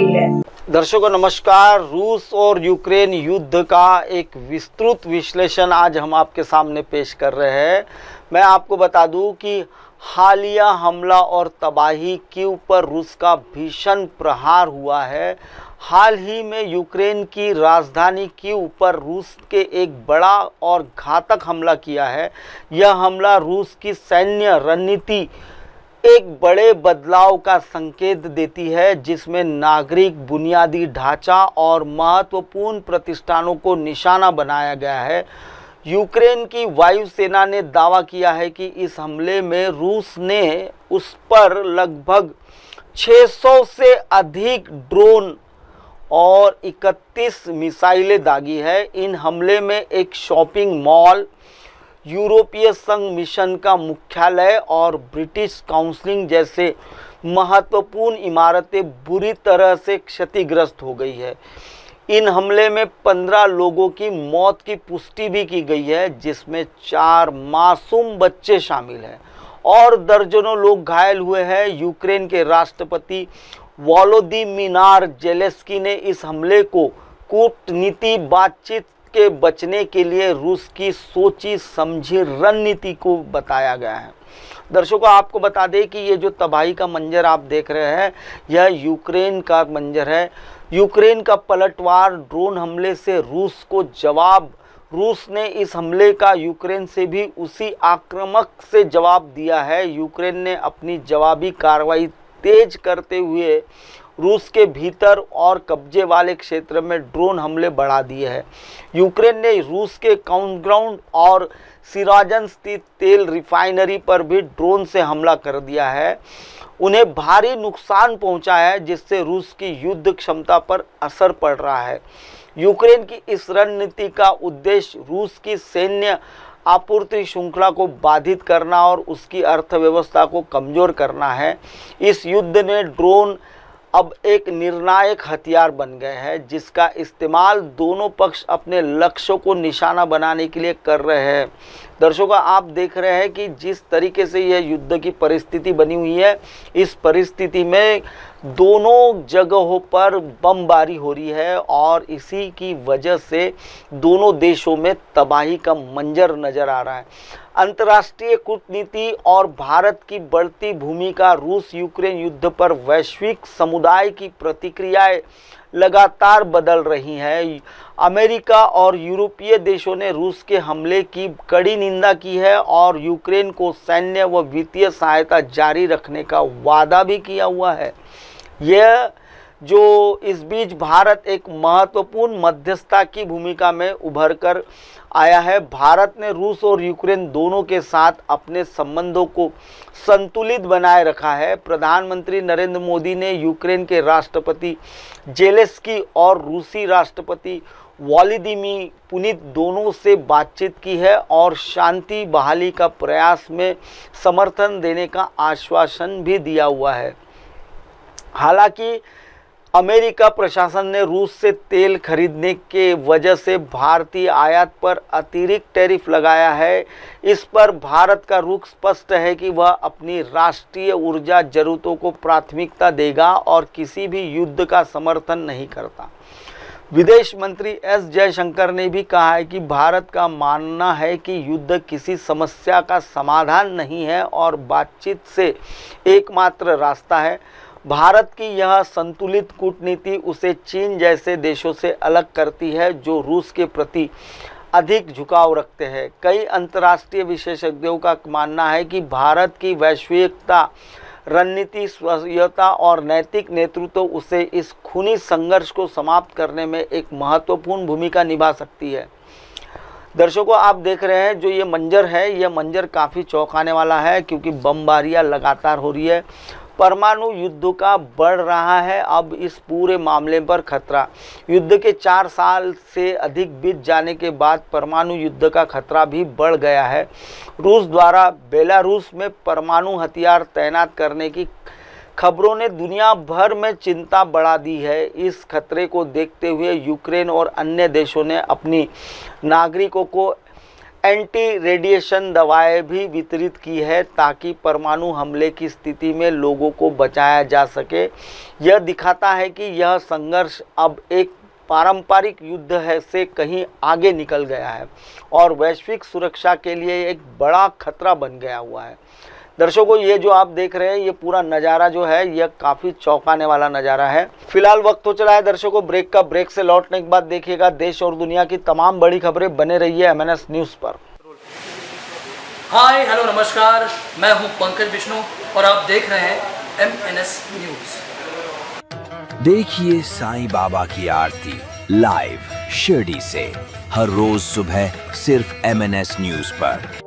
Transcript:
गई है। दर्शकों नमस्कार। रूस और यूक्रेन युद्ध का एक विस्तृत विश्लेषण आज हम आपके सामने पेश कर रहे हैं। मैं आपको बता दूं कि हालिया हमला और तबाही कीव पर रूस का भीषण प्रहार हुआ है। हाल ही में यूक्रेन की राजधानी कीव पर रूस के एक बड़ा और घातक हमला किया है। यह हमला रूस की सैन्य रणनीति एक बड़े बदलाव का संकेत देती है, जिसमें नागरिक बुनियादी ढांचा और महत्वपूर्ण प्रतिष्ठानों को निशाना बनाया गया है। यूक्रेन की वायुसेना ने दावा किया है कि इस हमले में रूस ने उस पर लगभग 600 से अधिक ड्रोन और 31 मिसाइलें दागी है। इन हमले में एक शॉपिंग मॉल, यूरोपीय संघ मिशन का मुख्यालय और ब्रिटिश काउंसिल जैसे महत्वपूर्ण इमारतें बुरी तरह से क्षतिग्रस्त हो गई है। इन हमले में 15 लोगों की मौत की पुष्टि भी की गई है, जिसमें 4 मासूम बच्चे शामिल हैं और दर्जनों लोग घायल हुए हैं। यूक्रेन के राष्ट्रपति वोलोदिमीर जेलेंस्की ने इस हमले को कूटनीति बातचीत के बचने के लिए रूस की सोची समझी रणनीति को बताया गया है। दर्शकों आपको बता दें कि ये जो तबाही का मंजर आप देख रहे हैं, यह यूक्रेन का मंजर है। यूक्रेन का पलटवार ड्रोन हमले से रूस को जवाब, रूस ने इस हमले का यूक्रेन से भी उसी आक्रामक से जवाब दिया है। यूक्रेन ने अपनी जवाबी कार्रवाई तेज करते हुए रूस के भीतर और कब्जे वाले क्षेत्र में ड्रोन हमले बढ़ा दिए हैं। यूक्रेन ने रूस के काउंटग्राउंड और सिराजन स्थित तेल रिफाइनरी पर भी ड्रोन से हमला कर दिया है। उन्हें भारी नुकसान पहुंचा है, जिससे रूस की युद्ध क्षमता पर असर पड़ रहा है। यूक्रेन की इस रणनीति का उद्देश्य रूस की सैन्य आपूर्ति श्रृंखला को बाधित करना और उसकी अर्थव्यवस्था को कमजोर करना है। इस युद्ध ने ड्रोन अब एक निर्णायक हथियार बन गए हैं, जिसका इस्तेमाल दोनों पक्ष अपने लक्ष्यों को निशाना बनाने के लिए कर रहे हैं। दर्शकों आप देख रहे हैं कि जिस तरीके से यह युद्ध की परिस्थिति बनी हुई है, इस परिस्थिति में दोनों जगहों पर बमबारी हो रही है और इसी की वजह से दोनों देशों में तबाही का मंजर नज़र आ रहा है। अंतर्राष्ट्रीय कूटनीति और भारत की बढ़ती भूमिका, रूस यूक्रेन युद्ध पर वैश्विक समुदाय की प्रतिक्रियाएं लगातार बदल रही हैं। अमेरिका और यूरोपीय देशों ने रूस के हमले की कड़ी निंदा की है और यूक्रेन को सैन्य व वित्तीय सहायता जारी रखने का वादा भी किया हुआ है। यह जो इस बीच भारत एक महत्वपूर्ण मध्यस्थता की भूमिका में उभर कर आया है। भारत ने रूस और यूक्रेन दोनों के साथ अपने संबंधों को संतुलित बनाए रखा है। प्रधानमंत्री नरेंद्र मोदी ने यूक्रेन के राष्ट्रपति जेलेंस्की और रूसी राष्ट्रपति व्लादिमीर पुतिन दोनों से बातचीत की है और शांति बहाली का प्रयास में समर्थन देने का आश्वासन भी दिया हुआ है। हालांकि अमेरिका प्रशासन ने रूस से तेल खरीदने के वजह से भारतीय आयात पर अतिरिक्त टैरिफ लगाया है। इस पर भारत का रुख स्पष्ट है कि वह अपनी राष्ट्रीय ऊर्जा जरूरतों को प्राथमिकता देगा और किसी भी युद्ध का समर्थन नहीं करता। विदेश मंत्री एस जयशंकर ने भी कहा है कि भारत का मानना है कि युद्ध किसी समस्या का समाधान नहीं है और बातचीत से एकमात्र रास्ता है। भारत की यह संतुलित कूटनीति उसे चीन जैसे देशों से अलग करती है, जो रूस के प्रति अधिक झुकाव रखते हैं। कई अंतर्राष्ट्रीय विशेषज्ञों का मानना है कि भारत की वैश्विकता रणनीति, स्वायत्तता और नैतिक नेतृत्व उसे इस खूनी संघर्ष को समाप्त करने में एक महत्वपूर्ण भूमिका निभा सकती है। दर्शकों आप देख रहे हैं जो ये मंजर है, यह मंजर काफ़ी चौंकाने वाला है, क्योंकि बमबारियां लगातार हो रही है। परमाणु युद्ध का बढ़ रहा है अब इस पूरे मामले पर खतरा। युद्ध के 4 साल से अधिक बीत जाने के बाद परमाणु युद्ध का खतरा भी बढ़ गया है। रूस द्वारा बेलारूस में परमाणु हथियार तैनात करने की खबरों ने दुनिया भर में चिंता बढ़ा दी है। इस खतरे को देखते हुए यूक्रेन और अन्य देशों ने अपनी नागरिकों को एंटी रेडिएशन दवाएं भी वितरित की है ताकि परमाणु हमले की स्थिति में लोगों को बचाया जा सके। यह दिखाता है कि यह संघर्ष अब एक पारंपरिक युद्ध है से कहीं आगे निकल गया है और वैश्विक सुरक्षा के लिए एक बड़ा खतरा बन गया हुआ है। दर्शकों, ये जो आप देख रहे हैं ये पूरा नज़ारा जो है यह काफ़ी चौंकाने वाला नज़ारा है। फिलहाल वक्त हो चला है दर्शकों ब्रेक का। ब्रेक से लौटने के बाद देखिएगा देश और दुनिया की तमाम बड़ी खबरें। बने रहिए MNS न्यूज़ पर। हाय हेलो नमस्कार, मैं हूं पंकज विष्णु और आप देख रहे हैं MNS न्यूज़। देखिए साईं बाबा की आरती लाइव शिरडी से हर रोज सुबह सिर्फ MNS न्यूज़ पर।